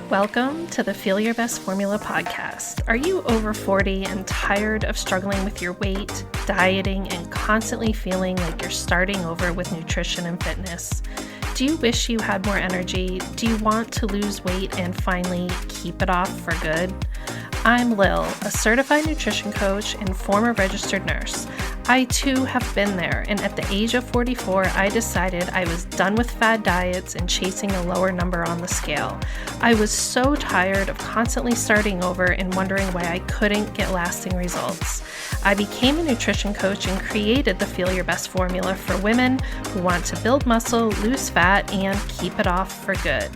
Welcome to the Feel Your Best Formula podcast. Are you over 40 and tired of struggling with your weight, dieting, and constantly feeling like you're starting over with nutrition and fitness? Do you wish you had more energy? Do you want to lose weight and finally keep it off for good? I'm Lil, a certified nutrition coach and former registered nurse. I too have been there, and at the age of 44, I decided I was done with fad diets and chasing a lower number on the scale. I was so tired of constantly starting over and wondering why I couldn't get lasting results. I became a nutrition coach and created the Feel Your Best formula for women who want to build muscle, lose fat, and keep it off for good.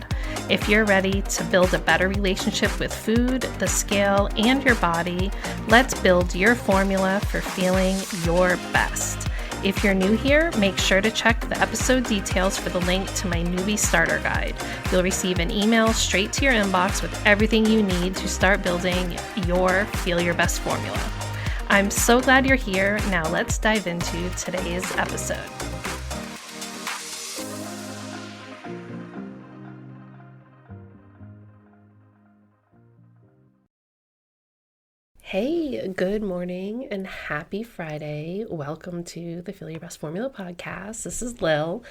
If you're ready to build a better relationship with food, the scale, and your body, let's build your formula for feeling your best. If you're new here, make sure to check the episode details for the link to my newbie starter guide. You'll receive an email straight to your inbox with everything you need to start building your Feel Your Best formula. I'm so glad you're here. Now let's dive into today's episode. Hey, good morning and happy Friday. Welcome to the Feel Your Best Formula podcast. This is Lil.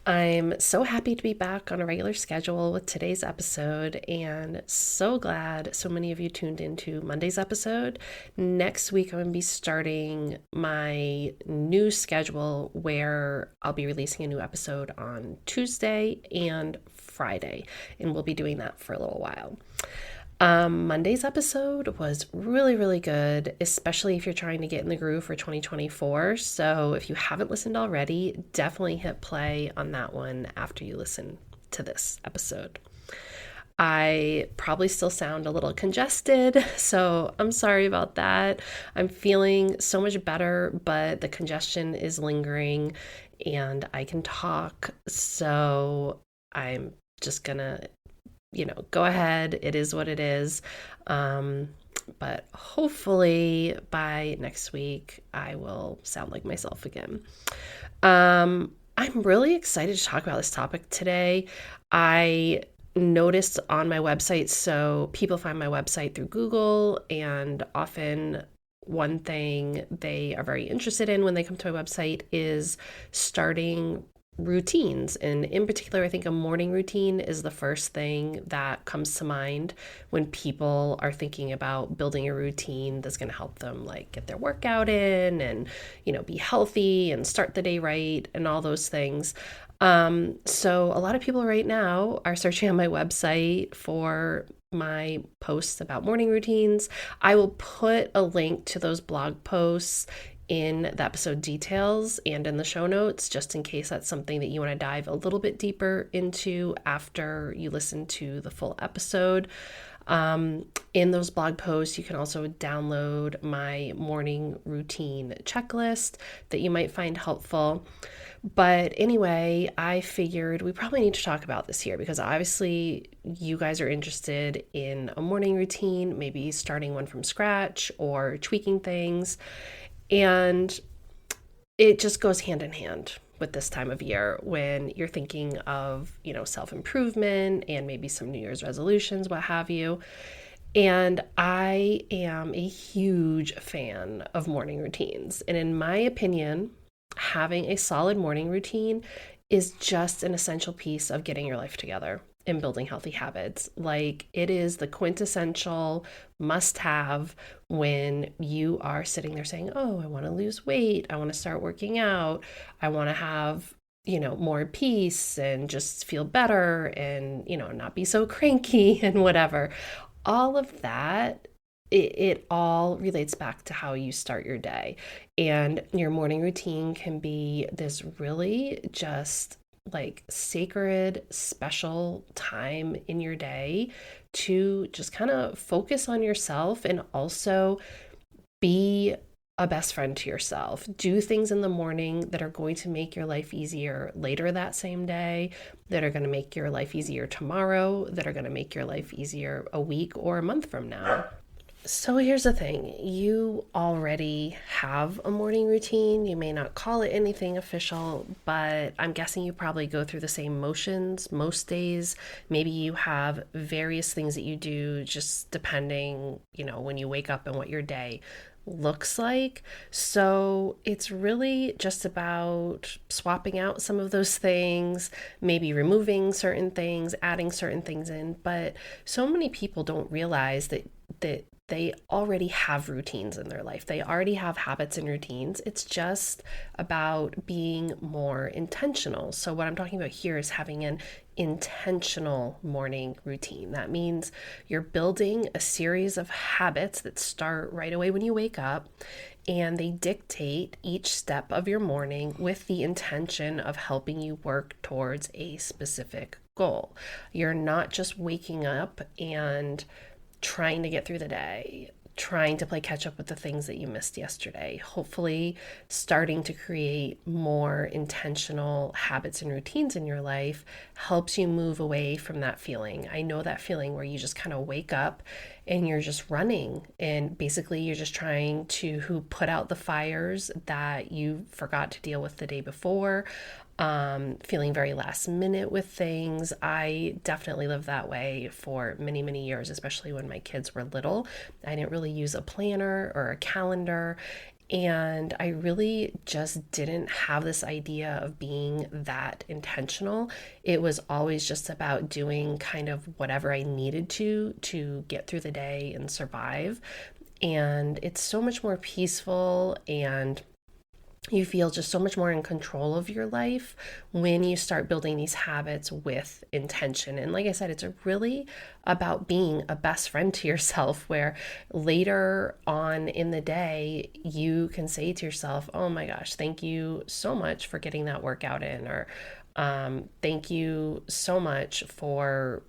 I'm so happy to be back on a regular schedule with today's episode and so glad so many of you tuned into Monday's episode. Next week, I'm going to be starting my new schedule where I'll be releasing a new episode on Tuesday and Friday, and we'll be doing that for a little while. Monday's episode was really good, especially if you're trying to get in the groove for 2024. So if you haven't listened already, definitely hit play on that one after you listen to this episode. I probably still sound a little congested, so I'm sorry about that. I'm feeling so much better, but the congestion is lingering and I can talk. So I'm just gonna go ahead. It is what it is. But hopefully by next week, I will sound like myself again. I'm really excited to talk about this topic today. I noticed on my website, so people find my website through Google, and often one thing they are very interested in when they come to my website is starting routines. And in particular, I think a morning routine is the first thing that comes to mind when people are thinking about building a routine that's going to help them like get their workout in and, be healthy and start the day right and all those things. So a lot of people right now are searching on my website for my posts about morning routines. I will put a link to those blog posts in the episode details and in the show notes, just in case that's something that you want to dive a little bit deeper into after you listen to the full episode. In those blog posts, you can also download my morning routine checklist that you might find helpful. But anyway, I figured we probably need to talk about this here because obviously you guys are interested in a morning routine, maybe starting one from scratch or tweaking things. And it just goes hand in hand with this time of year when you're thinking of, self-improvement and maybe some New Year's resolutions, what have you. And I am a huge fan of morning routines. And in my opinion, having a solid morning routine is just an essential piece of getting your life together and building healthy habits. Like, it is the quintessential must-have when you are sitting there saying, oh, I want to lose weight, I want to start working out, I want to have more peace and just feel better and not be so cranky and whatever. All of that, it all relates back to how you start your day. And your morning routine can be this really just like sacred, special time in your day to just kind of focus on yourself and also be a best friend to yourself. Do things in the morning that are going to make your life easier later that same day, that are going to make your life easier tomorrow, that are going to make your life easier a week or a month from now. So here's the thing, you already have a morning routine. You may not call it anything official, but I'm guessing you probably go through the same motions most days. Maybe you have various things that you do just depending, when you wake up and what your day looks like. So it's really just about swapping out some of those things, maybe removing certain things, adding certain things in. But so many people don't realize that they already have routines in their life. They already have habits and routines. It's just about being more intentional. So what I'm talking about here is having an intentional morning routine. That means you're building a series of habits that start right away when you wake up, and they dictate each step of your morning with the intention of helping you work towards a specific goal. You're not just waking up and trying to get through the day, trying to play catch up with the things that you missed yesterday. Hopefully, starting to create more intentional habits and routines in your life helps you move away from that feeling. I know that feeling where you just kind of wake up and you're just running, and basically you're just trying to put out the fires that you forgot to deal with the day before. Feeling very last minute with things. I definitely lived that way for many, many years, especially when my kids were little. I didn't really use a planner or a calendar. And I really just didn't have this idea of being that intentional. It was always just about doing kind of whatever I needed to get through the day and survive. And it's so much more peaceful, and you feel just so much more in control of your life when you start building these habits with intention. And like I said, it's really about being a best friend to yourself, where later on in the day, you can say to yourself, oh my gosh, thank you so much for getting that workout in, or thank you so much for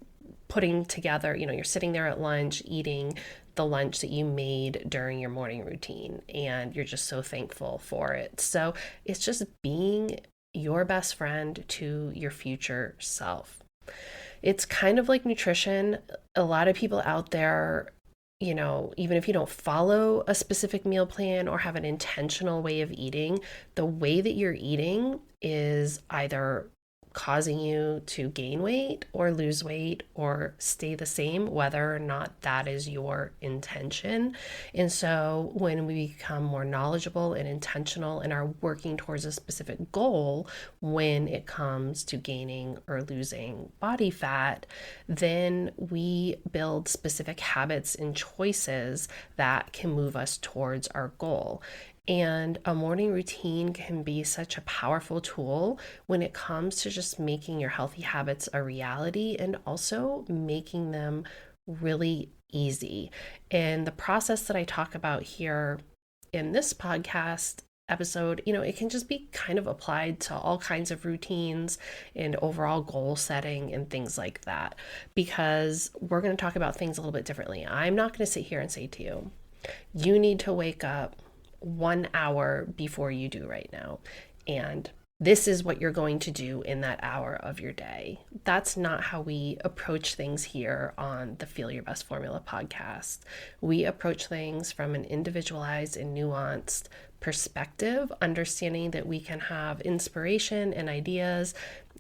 putting together, you're sitting there at lunch eating the lunch that you made during your morning routine, and you're just so thankful for it. So it's just being your best friend to your future self. It's kind of like nutrition. A lot of people out there, even if you don't follow a specific meal plan or have an intentional way of eating, the way that you're eating is either causing you to gain weight or lose weight or stay the same, whether or not that is your intention. And so when we become more knowledgeable and intentional and are working towards a specific goal when it comes to gaining or losing body fat, then we build specific habits and choices that can move us towards our goal. And a morning routine can be such a powerful tool when it comes to just making your healthy habits a reality and also making them really easy. And the process that I talk about here in this podcast episode, it can just be kind of applied to all kinds of routines and overall goal setting and things like that, because we're going to talk about things a little bit differently. I'm not going to sit here and say to you, you need to wake up 1 hour before you do right now, and this is what you're going to do in that hour of your day. That's not how we approach things here on the Feel Your Best Formula podcast. We approach things from an individualized and nuanced perspective, understanding that we can have inspiration and ideas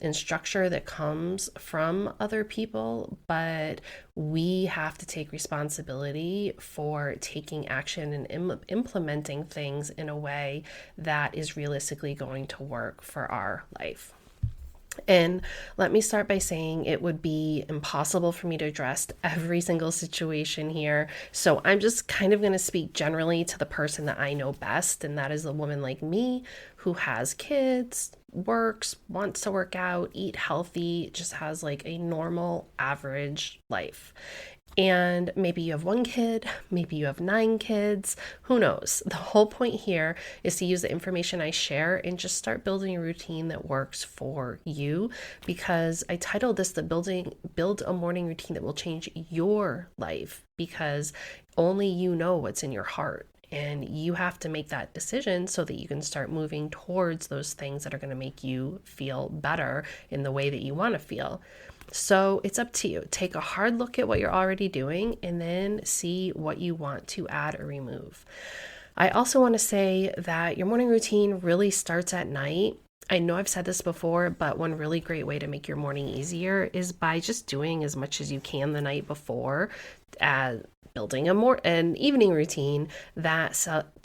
and structure that comes from other people, but we have to take responsibility for taking action and implementing things in a way that is realistically going to work for our life. And let me start by saying it would be impossible for me to address every single situation here. So I'm just kind of going to speak generally to the person that I know best, and that is a woman like me who has kids, works, wants to work out, eat healthy, just has like a normal average life. And maybe you have 1 kid, maybe you have 9 kids, who knows? The whole point here is to use the information I share and just start building a routine that works for you, because I titled this Build a Morning Routine That Will Change Your Life, because only you know what's in your heart. And you have to make that decision so that you can start moving towards those things that are going to make you feel better in the way that you want to feel. So it's up to you. Take a hard look at what you're already doing and then see what you want to add or remove. I also want to say that your morning routine really starts at night. I know I've said this before, but one really great way to make your morning easier is by just doing as much as you can the night before, building an evening routine that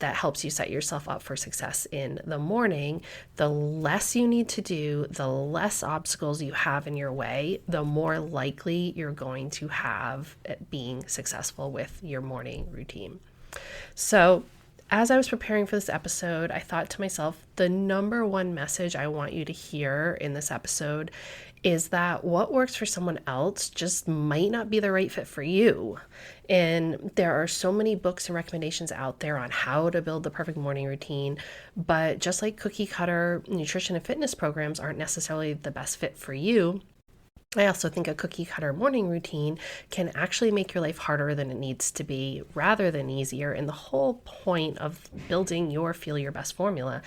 helps you set yourself up for success in the morning. The less you need to do, the less obstacles you have in your way, the more likely you're going to have at being successful with your morning routine. So as I was preparing for this episode, I thought to myself, the number one message I want you to hear in this episode is that what works for someone else just might not be the right fit for you. And there are so many books and recommendations out there on how to build the perfect morning routine, but just like cookie cutter nutrition and fitness programs aren't necessarily the best fit for you, I also think a cookie cutter morning routine can actually make your life harder than it needs to be rather than easier. And the whole point of building your Feel Your Best formula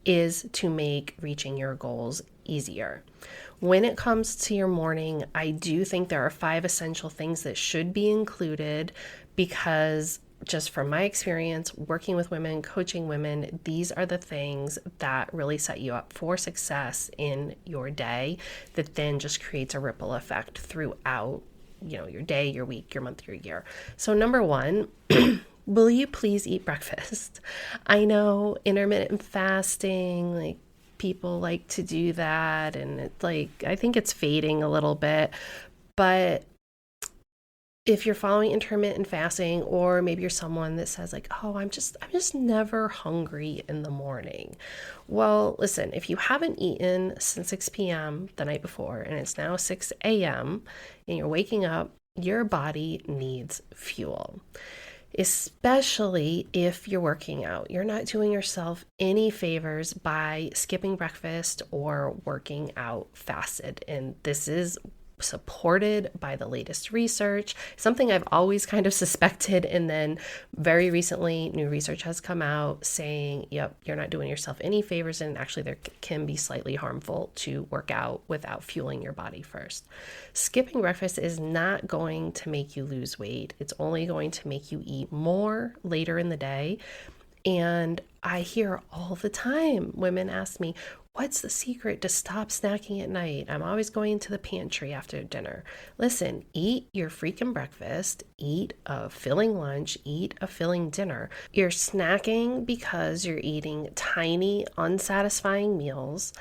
is to make reaching your goals easier. When it comes to your morning, I do think there are 5 essential things that should be included because just from my experience working with women, coaching women, these are the things that really set you up for success in your day that then just creates a ripple effect throughout, your day, your week, your month, your year. So number 1, will you please eat breakfast? I know intermittent fasting, people like to do that, and it's I think it's fading a little bit, but if you're following intermittent fasting, or maybe you're someone that says I'm just never hungry in the morning. Well, listen, if you haven't eaten since 6 p.m. the night before and it's now 6 a.m. and you're waking up, your body needs fuel. Especially if you're working out. You're not doing yourself any favors by skipping breakfast or working out fasted. And this is supported by the latest research, something I've always kind of suspected. And then very recently, new research has come out saying, yep, you're not doing yourself any favors. And actually, there can be slightly harmful to work out without fueling your body first. Skipping breakfast is not going to make you lose weight. It's only going to make you eat more later in the day. And I hear all the time women ask me, what's the secret to stop snacking at night? I'm always going to the pantry after dinner. Listen, eat your freaking breakfast, eat a filling lunch, eat a filling dinner. You're snacking because you're eating tiny, unsatisfying meals.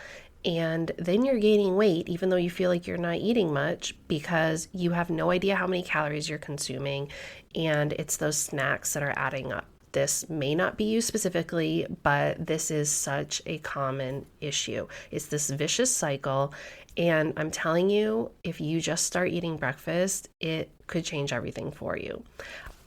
And then you're gaining weight, even though you feel like you're not eating much, because you have no idea how many calories you're consuming. And it's those snacks that are adding up. This may not be you specifically, but this is such a common issue. It's this vicious cycle. And I'm telling you, if you just start eating breakfast, it could change everything for you.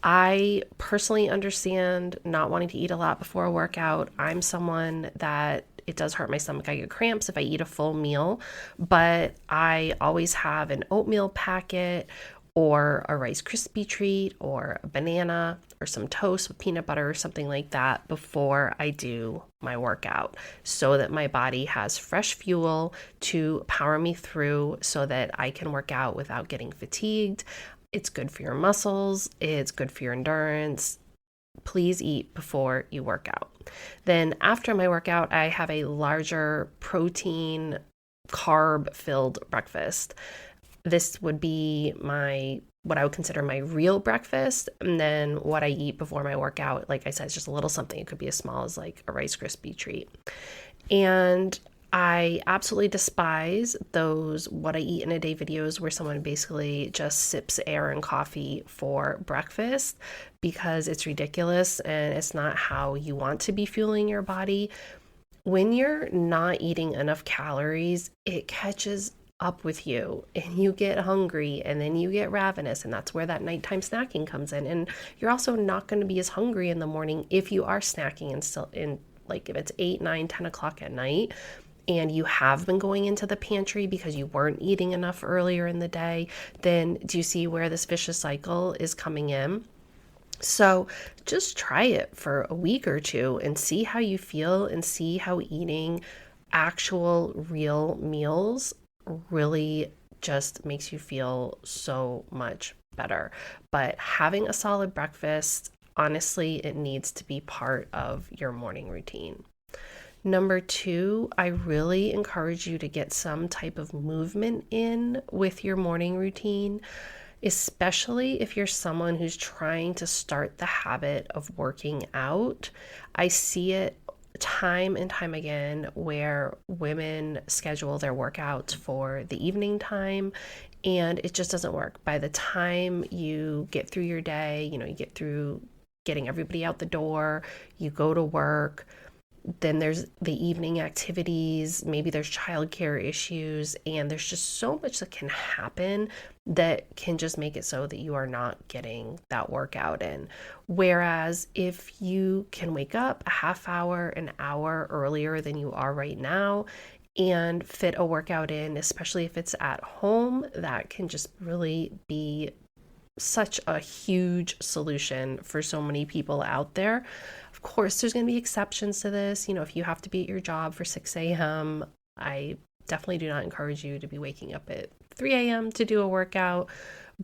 I personally understand not wanting to eat a lot before a workout. I'm someone that it does hurt my stomach. I get cramps if I eat a full meal, but I always have an oatmeal packet or a Rice Krispie treat or a banana or some toast with peanut butter or something like that before I do my workout, so that my body has fresh fuel to power me through so that I can work out without getting fatigued. It's good for your muscles. It's good for your endurance. Please eat before you work out. Then after my workout, I have a larger protein, carb-filled breakfast. This would be what I would consider my real breakfast. And then what I eat before my workout, like I said, is just a little something. It could be as small as a Rice Krispie treat. And I absolutely despise those what I eat in a day videos where someone basically just sips air and coffee for breakfast, because it's ridiculous and it's not how you want to be fueling your body. When you're not eating enough calories, it catches up with you and you get hungry and then you get ravenous, and that's where that nighttime snacking comes in. And you're also not going to be as hungry in the morning if you are snacking and still if it's 8, 9, 10 o'clock at night and you have been going into the pantry because you weren't eating enough earlier in the day. Then do you see where this vicious cycle is coming in? So just try it for a week or two and see how you feel, and see how eating actual real meals really just makes you feel so much better. But having a solid breakfast, honestly, it needs to be part of your morning routine. Number two, I really encourage you to get some type of movement in with your morning routine, especially if you're someone who's trying to start the habit of working out. I see it time and time again where women schedule their workouts for the evening time, and it just doesn't work. By the time you get through your day, you get through getting everybody out the door, you go to work, then there's the evening activities, maybe there's childcare issues, and there's just so much that can happen that can just make it so that you are not getting that workout in. Whereas if you can wake up a half hour, an hour earlier than you are right now and fit a workout in, especially if it's at home, that can just really be such a huge solution for so many people out there. Of course, there's going to be exceptions to this. If you have to be at your job for 6 a.m., I definitely do not encourage you to be waking up at 3 a.m. to do a workout,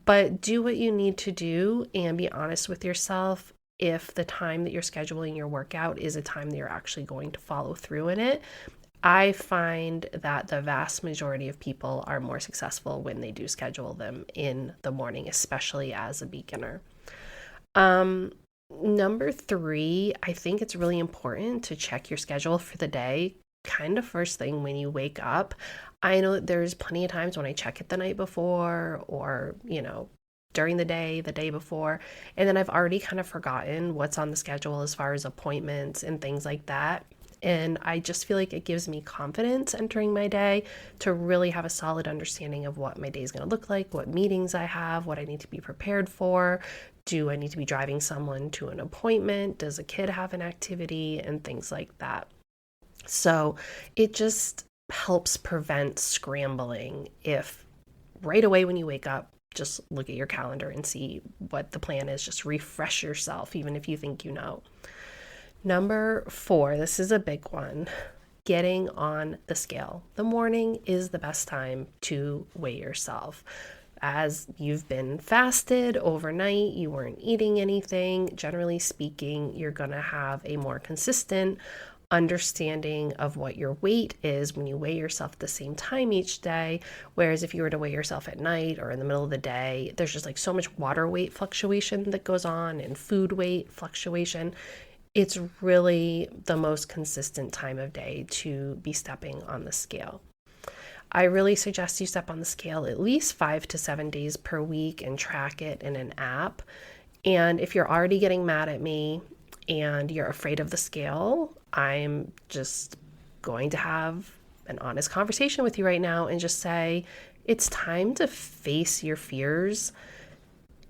but do what you need to do and be honest with yourself if the time that you're scheduling your workout is a time that you're actually going to follow through in it. I find that the vast majority of people are more successful when they do schedule them in the morning, especially as a beginner. Number three, I think it's really important to check your schedule for the day kind of first thing when you wake up. I know that there's plenty of times when I check it the night before, or, during the day before, and then I've already kind of forgotten what's on the schedule as far as appointments and things like that. And I just feel like it gives me confidence entering my day to really have a solid understanding of what my day is going to look like, what meetings I have, what I need to be prepared for. Do I need to be driving someone to an appointment? Does a kid have an activity? And things like that. So it just helps prevent scrambling if right away when you wake up, just look at your calendar and see what the plan is. Just refresh yourself, even if you think you know. Number four, this is a big one, getting on the scale. The morning is the best time to weigh yourself. As you've been fasted overnight, you weren't eating anything, generally speaking, you're going to have a more consistent understanding of what your weight is when you weigh yourself at the same time each day. Whereas if you were to weigh yourself at night or in the middle of the day, there's just like so much water weight fluctuation that goes on and food weight fluctuation. It's really the most consistent time of day to be stepping on the scale. I really suggest you step on the scale at least 5 to 7 days per week and track it in an app. And if you're already getting mad at me and you're afraid of the scale, I'm just going to have an honest conversation with you right now and just say, it's time to face your fears.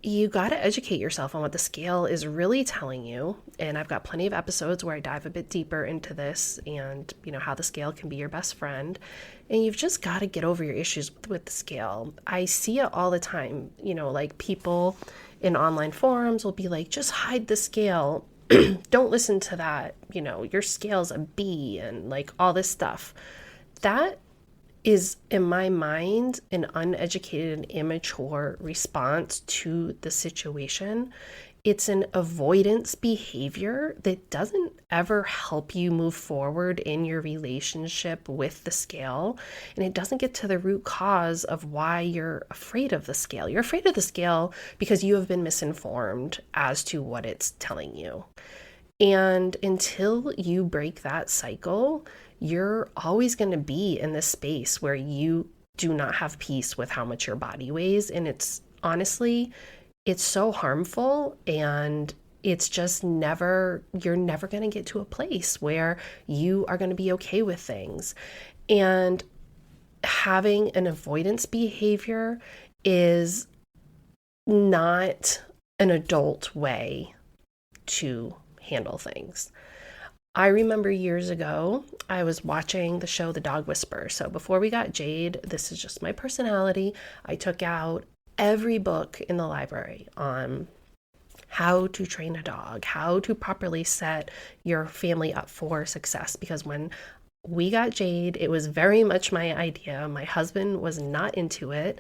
You got to educate yourself on what the scale is really telling you. And I've got plenty of episodes where I dive a bit deeper into this and, how the scale can be your best friend. And you've just got to get over your issues with the scale. I see it all the time, like people in online forums will be like, just hide the scale. Don't listen to that. Your scale's a B and like all this stuff. That is, in my mind, an uneducated and immature response to the situation. It's an avoidance behavior that doesn't ever help you move forward in your relationship with the scale. And it doesn't get to the root cause of why you're afraid of the scale. You're afraid of the scale because you have been misinformed as to what it's telling you. And until you break that cycle, you're always going to be in this space where you do not have peace with how much your body weighs. And it's so harmful, and it's just you're never going to get to a place where you are going to be okay with things. And having an avoidance behavior is not an adult way to handle things. I remember years ago, I was watching the show The Dog Whisperer. So before we got Jade, this is just my personality. I took out every book in the library on how to train a dog, how to properly set your family up for success. Because when we got Jade, it was very much my idea. My husband was not into it.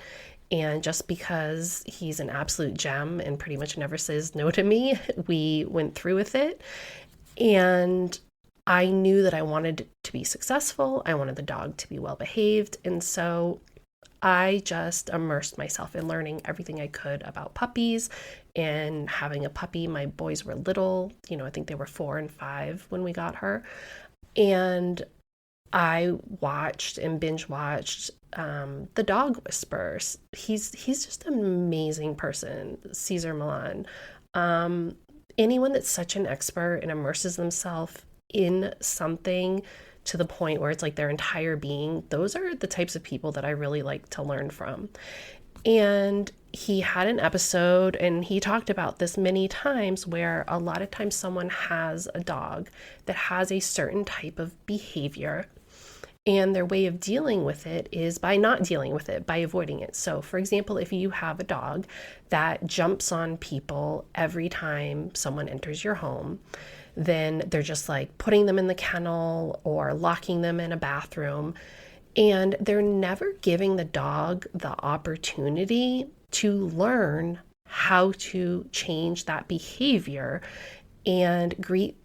And just because he's an absolute gem and pretty much never says no to me, we went through with it. And I knew that I wanted to be successful. I wanted the dog to be well behaved. And so I just immersed myself in learning everything I could about puppies and having a puppy. My boys were little, I think they were 4 and 5 when we got her. And I watched and binge watched The Dog Whisperers. He's just an amazing person, Cesar Millan. Anyone that's such an expert and immerses themselves in something to the point where it's like their entire being, those are the types of people that I really like to learn from. And he had an episode, and he talked about this many times, where a lot of times someone has a dog that has a certain type of behavior, and their way of dealing with it is by not dealing with it, by avoiding it. So, for example, if you have a dog that jumps on people every time someone enters your home, then they're just like putting them in the kennel or locking them in a bathroom, and they're never giving the dog the opportunity to learn how to change that behavior and greet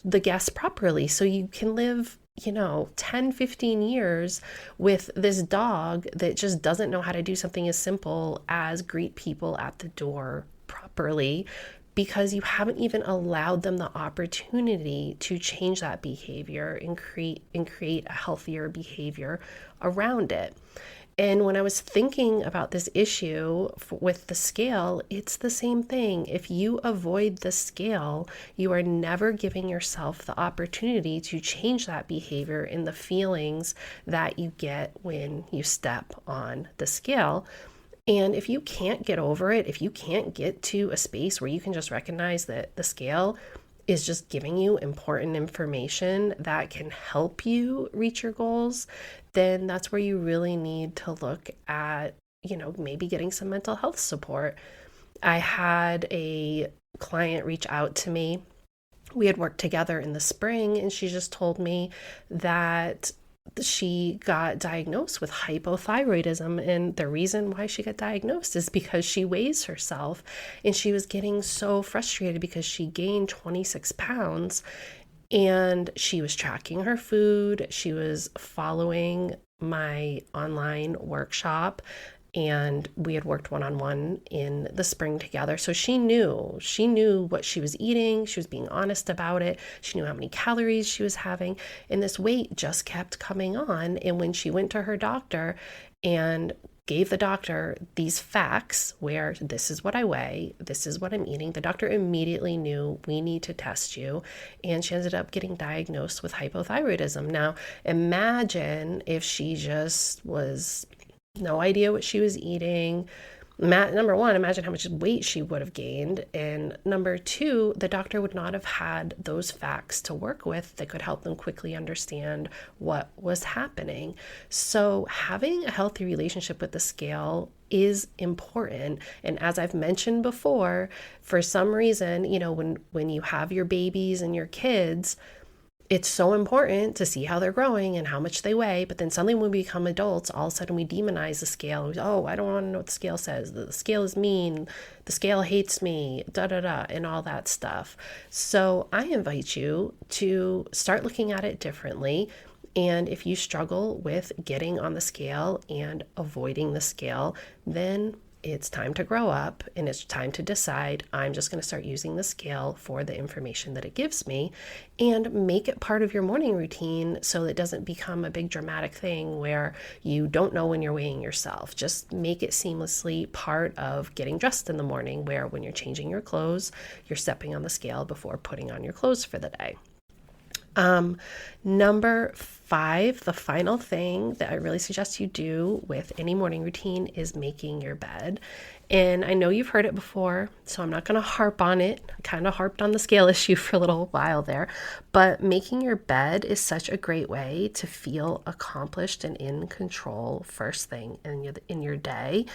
the guests properly. So you can live 10, 15 years with this dog that just doesn't know how to do something as simple as greet people at the door properly, because you haven't even allowed them the opportunity to change that behavior and create a healthier behavior around it. And when I was thinking about this issue with the scale, it's the same thing. If you avoid the scale, you are never giving yourself the opportunity to change that behavior and the feelings that you get when you step on the scale. And if you can't get over it, if you can't get to a space where you can just recognize that the scale is just giving you important information that can help you reach your goals, then that's where you really need to look at, maybe getting some mental health support. I had a client reach out to me. We had worked together in the spring, and she just told me that she got diagnosed with hypothyroidism, and the reason why she got diagnosed is because she weighs herself, and she was getting so frustrated because she gained 26 pounds, and she was tracking her food. She was following my online workshop, and we had worked one-on-one in the spring together. So she knew what she was eating. She was being honest about it. She knew how many calories she was having, and this weight just kept coming on. And when she went to her doctor and gave the doctor these facts, where this is what I weigh, this is what I'm eating, the doctor immediately knew, we need to test you. And she ended up getting diagnosed with hypothyroidism. Now, imagine if she just was no idea what she was eating. Number one, imagine how much weight she would have gained. And number two, the doctor would not have had those facts to work with that could help them quickly understand what was happening. So having a healthy relationship with the scale is important. And as I've mentioned before, for some reason, when you have your babies and your kids, it's so important to see how they're growing and how much they weigh. But then suddenly when we become adults, all of a sudden we demonize the scale. I don't want to know what the scale says. The scale is mean. The scale hates me, and all that stuff. So I invite you to start looking at it differently. And if you struggle with getting on the scale and avoiding the scale, then it's time to grow up, and it's time to decide, I'm just going to start using the scale for the information that it gives me, and make it part of your morning routine so it doesn't become a big dramatic thing where you don't know when you're weighing yourself. Just make it seamlessly part of getting dressed in the morning, where when you're changing your clothes, you're stepping on the scale before putting on your clothes for the day. Number 5, the final thing that I really suggest you do with any morning routine is making your bed. And I know you've heard it before, so I'm not going to harp on it. I kind of harped on the scale issue for a little while there, but making your bed is such a great way to feel accomplished and in control first thing in your day.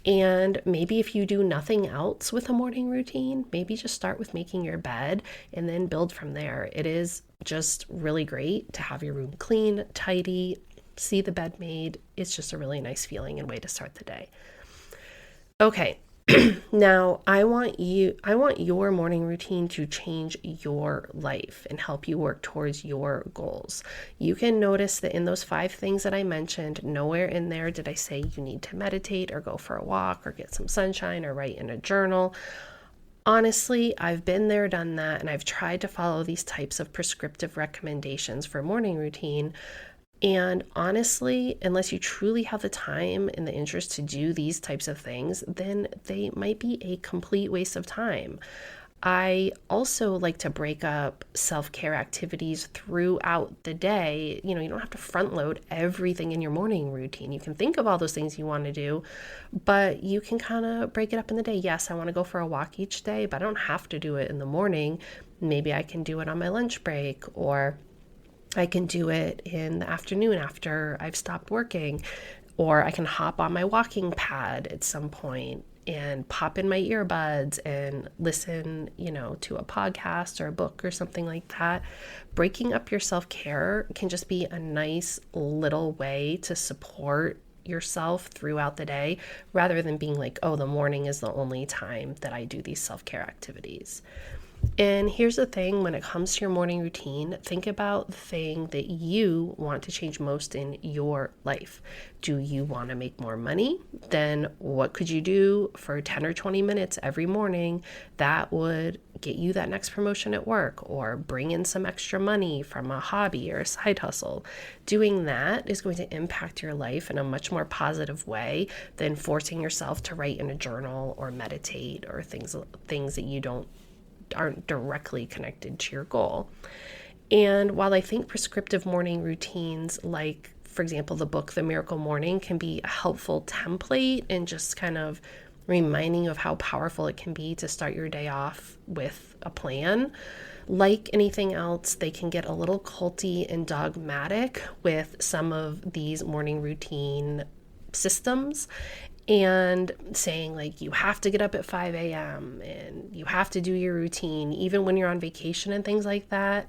And maybe if you do nothing else with a morning routine, maybe just start with making your bed and then build from there. It is just really great to have your room clean, tidy, see the bed made. It's just a really nice feeling and way to start the day. Okay. Now, I want your morning routine to change your life and help you work towards your goals. You can notice that in those 5 things that I mentioned, nowhere in there did I say you need to meditate or go for a walk or get some sunshine or write in a journal. Honestly, I've been there, done that, and I've tried to follow these types of prescriptive recommendations for morning routine. And honestly, unless you truly have the time and the interest to do these types of things, then they might be a complete waste of time. I also like to break up self-care activities throughout the day. You don't have to front load everything in your morning routine. You can think of all those things you want to do, but you can kind of break it up in the day. Yes, I want to go for a walk each day, but I don't have to do it in the morning. Maybe I can do it on my lunch break, or I can do it in the afternoon after I've stopped working, or I can hop on my walking pad at some point and pop in my earbuds and listen, to a podcast or a book or something like that. Breaking up your self-care can just be a nice little way to support yourself throughout the day, rather than being like, oh, the morning is the only time that I do these self-care activities. And here's the thing, when it comes to your morning routine, think about the thing that you want to change most in your life. Do you want to make more money? Then what could you do for 10 or 20 minutes every morning that would get you that next promotion at work, or bring in some extra money from a hobby or a side hustle? Doing that is going to impact your life in a much more positive way than forcing yourself to write in a journal or meditate or things that you aren't directly connected to your goal. And while I think prescriptive morning routines, like, for example, the book The Miracle Morning, can be a helpful template and just kind of reminding of how powerful it can be to start your day off with a plan, like anything else, they can get a little culty and dogmatic with some of these morning routine systems, and saying like you have to get up at 5 a.m. and you have to do your routine even when you're on vacation and things like that.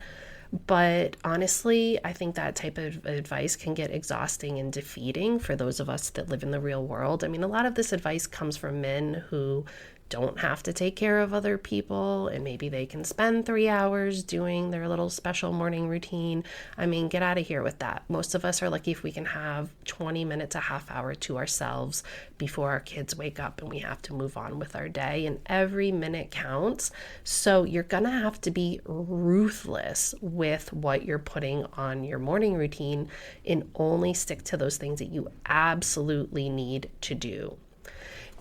But honestly, I think that type of advice can get exhausting and defeating for those of us that live in the real world. I mean, a lot of this advice comes from men who don't have to take care of other people, and maybe they can spend 3 hours doing their little special morning routine. I mean, get out of here with that. Most of us are lucky if we can have 20 minutes, a half hour to ourselves before our kids wake up and we have to move on with our day, and every minute counts. So you're gonna have to be ruthless with what you're putting on your morning routine and only stick to those things that you absolutely need to do.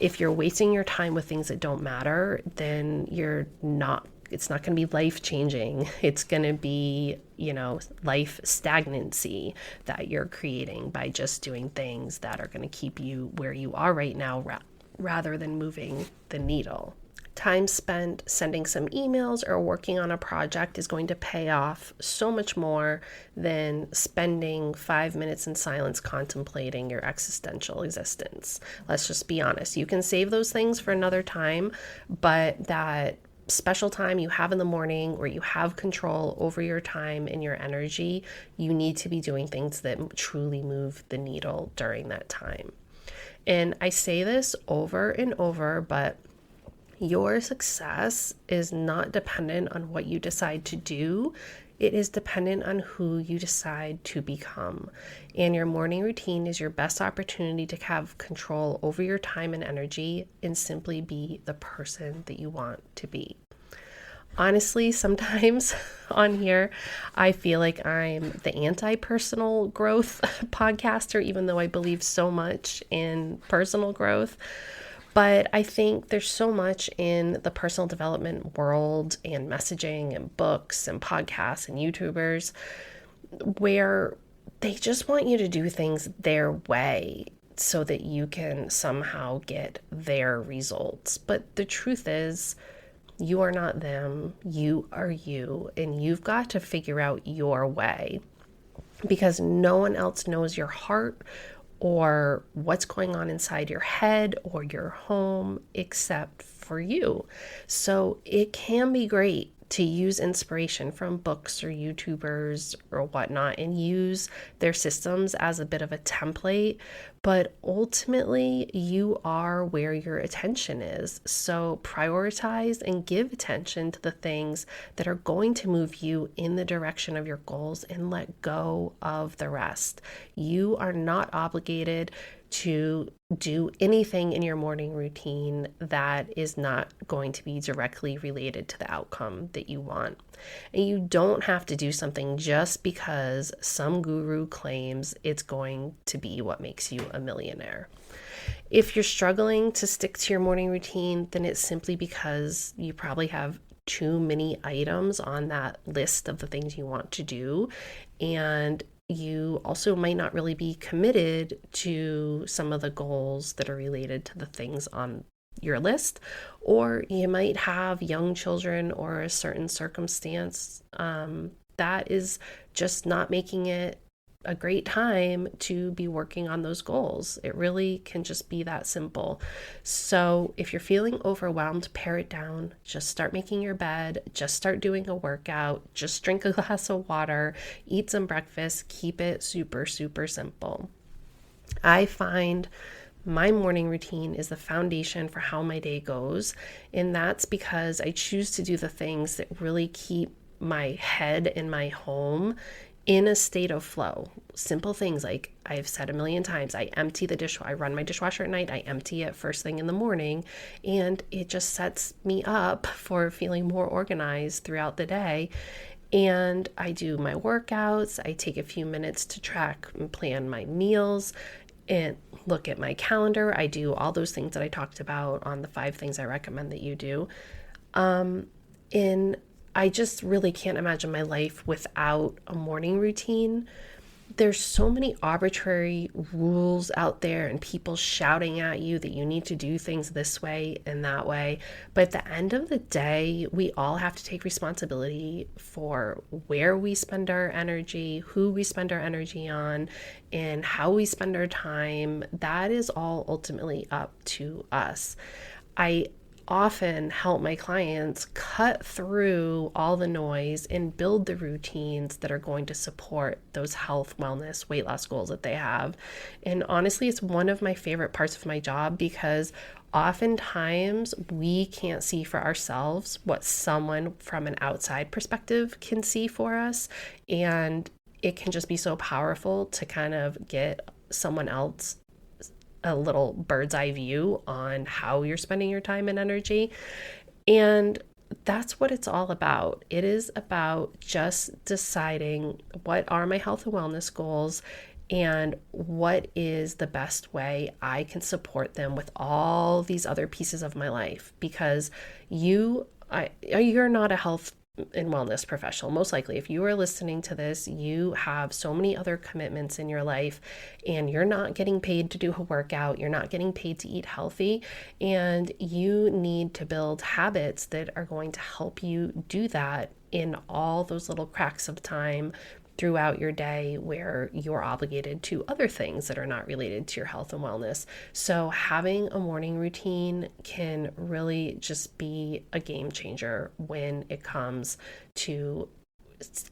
If you're wasting your time with things that don't matter, then it's not going to be life-changing. It's going to be, life stagnancy that you're creating by just doing things that are going to keep you where you are right now rather than moving the needle. Time spent sending some emails or working on a project is going to pay off so much more than spending 5 minutes in silence contemplating your existential existence. Let's just be honest. You can save those things for another time, but that special time you have in the morning where you have control over your time and your energy, you need to be doing things that truly move the needle during that time. And I say this over and over, but your success is not dependent on what you decide to do. It is dependent on who you decide to become. And your morning routine is your best opportunity to have control over your time and energy and simply be the person that you want to be. Honestly, sometimes on here, I feel like I'm the anti-personal growth podcaster, even though I believe so much in personal growth. But I think there's so much in the personal development world and messaging and books and podcasts and YouTubers where they just want you to do things their way so that you can somehow get their results. But the truth is, you are not them, you are you, and you've got to figure out your way, because no one else knows your heart or what's going on inside your head or your home except for you. So it can be great to use inspiration from books or YouTubers or whatnot and use their systems as a bit of a template. But ultimately, you are where your attention is. So prioritize and give attention to the things that are going to move you in the direction of your goals and let go of the rest. You are not obligated to do anything in your morning routine that is not going to be directly related to the outcome that you want. And you don't have to do something just because some guru claims it's going to be what makes you a millionaire. If you're struggling to stick to your morning routine, then it's simply because you probably have too many items on that list of the things you want to do, and you also might not really be committed to some of the goals that are related to the things on your list, or you might have young children or a certain circumstance that is just not making it a great time to be working on those goals. It really can just be that simple. So if you're feeling overwhelmed, pare it down. Just start making your bed. Just start doing a workout. Just drink a glass of water. Eat some breakfast. Keep it super, super simple. I find my morning routine is the foundation for how my day goes. And that's because I choose to do the things that really keep my head and my home in a state of flow. Simple things like I've said a million times, I run my dishwasher at night, I empty it first thing in the morning, and it just sets me up for feeling more organized throughout the day. And I do my workouts, I take a few minutes to track and plan my meals and look at my calendar. I do all those things that I talked about on the 5 things I recommend that you do. I just really can't imagine my life without a morning routine. There's so many arbitrary rules out there and people shouting at you that you need to do things this way and that way. But at the end of the day, we all have to take responsibility for where we spend our energy, who we spend our energy on, and how we spend our time. That is all ultimately up to us. I often help my clients cut through all the noise and build the routines that are going to support those health, wellness, weight loss goals that they have. And honestly, it's one of my favorite parts of my job because oftentimes we can't see for ourselves what someone from an outside perspective can see for us. And it can just be so powerful to kind of get someone else a little bird's eye view on how you're spending your time and energy. And that's what it's all about. It is about just deciding what are my health and wellness goals and what is the best way I can support them with all these other pieces of my life. Because you're not a health and wellness professional. Most likely, if you are listening to this, you have so many other commitments in your life and you're not getting paid to do a workout, you're not getting paid to eat healthy, and you need to build habits that are going to help you do that in all those little cracks of time throughout your day where you're obligated to other things that are not related to your health and wellness. So having a morning routine can really just be a game changer when it comes to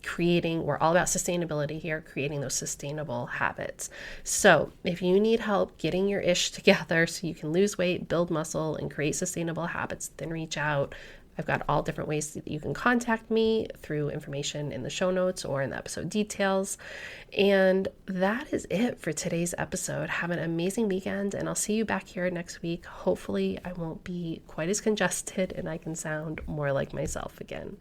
creating, we're all about sustainability here, creating those sustainable habits. So if you need help getting your ish together so you can lose weight, build muscle, and create sustainable habits, then reach out. I've got all different ways that you can contact me through information in the show notes or in the episode details. And that is it for today's episode. Have an amazing weekend, and I'll see you back here next week. Hopefully I won't be quite as congested and I can sound more like myself again.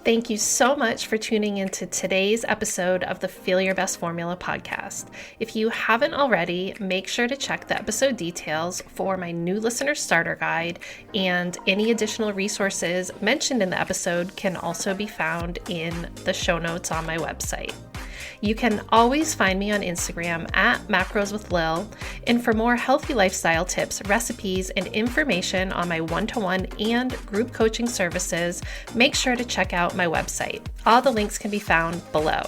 Thank you so much for tuning into today's episode of the Feel Your Best Formula podcast. If you haven't already, make sure to check the episode details for my new listener starter guide, and any additional resources mentioned in the episode can also be found in the show notes on my website. You can always find me on Instagram at Macros with Lil, and for more healthy lifestyle tips, recipes, and information on my one-to-one and group coaching services, make sure to check out my website. All the links can be found below.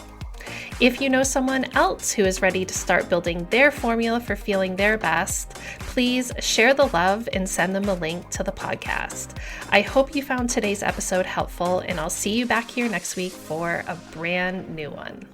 If you know someone else who is ready to start building their formula for feeling their best, please share the love and send them a link to the podcast. I hope you found today's episode helpful, and I'll see you back here next week for a brand new one.